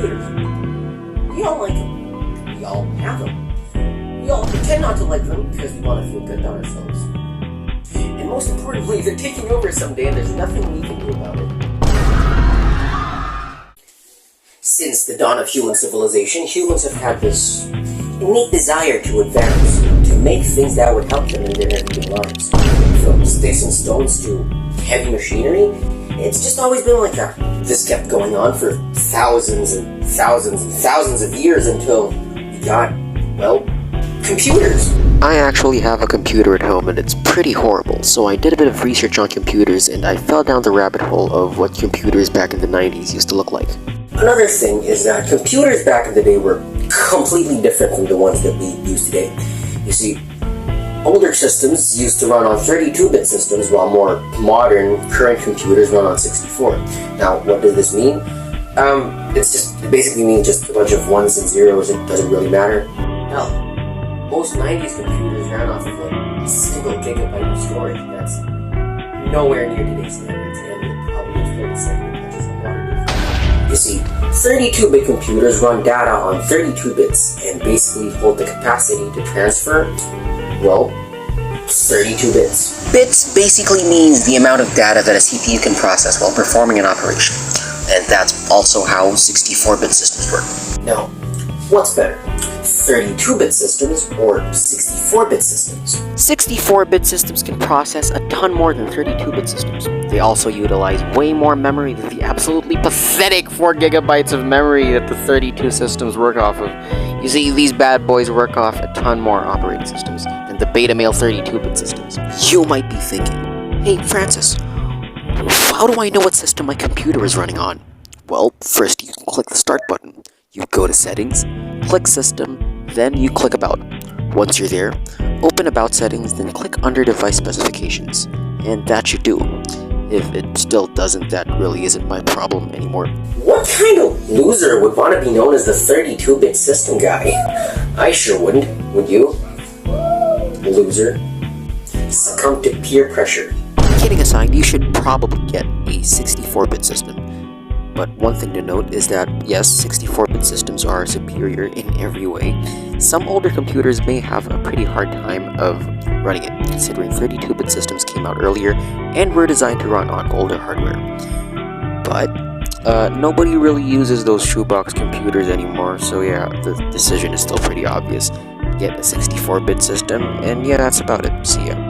computers. We all like them. We all have them. We all pretend not to like them because we want to feel good about ourselves. And most importantly, they're taking over someday and there's nothing we can do about it. Since the dawn of human civilization, humans have had this innate desire to advance, to make things that would help them in their everyday lives. From sticks and stones to heavy machinery, it's just always been like that. This kept going on for thousands and thousands and thousands of years until we got, well, computers. I actually have a computer at home and it's pretty horrible, so I did a bit of research on computers and I fell down the rabbit hole of what computers back in the 90s used to look like. Another thing is that computers back in the day were completely different from the ones that we use today. You see, older systems used to run on 32-bit systems while more modern, current computers run on 64. Now, what does this mean? It basically means just a bunch of ones and zeros. It doesn't really matter. Hell, most 90s computers ran off of like a single gigabyte of storage. That's nowhere near today's standards, and it probably is 47 touches of water. You see, 32-bit computers run data on 32 bits and basically hold the capacity to transfer, well, 32 bits. Bits basically means the amount of data that a CPU can process while performing an operation. And that's also how 64-bit systems work. Now, what's better? 32-bit systems or 64-bit systems? 64-bit systems can process a ton more than 32-bit systems. They also utilize way more memory than the absolutely pathetic 4 gigabytes of memory that the 32 systems work off of. You see, these bad boys work off a ton more operating systems than the Betamail 32-bit systems. You might be thinking, hey Francis, how do I know what system my computer is running on? Well, first you click the start button. You go to settings, click system, then you click about. Once you're there, open about settings, then click under device specifications. And that should do. If it still doesn't, that really isn't my problem anymore. What kind of loser would want to be known as the 32-bit system guy? I sure wouldn't, would you? Loser. Succumb to peer pressure. Kidding aside, you should probably get a 64-bit system. But one thing to note is that, yes, 64-bit systems are superior in every way. Some older computers may have a pretty hard time of running it, considering 32-bit systems came out earlier and were designed to run on older hardware. But nobody really uses those shoebox computers anymore, so yeah, the decision is still pretty obvious. Get a 64-bit system, and yeah, that's about it. See ya.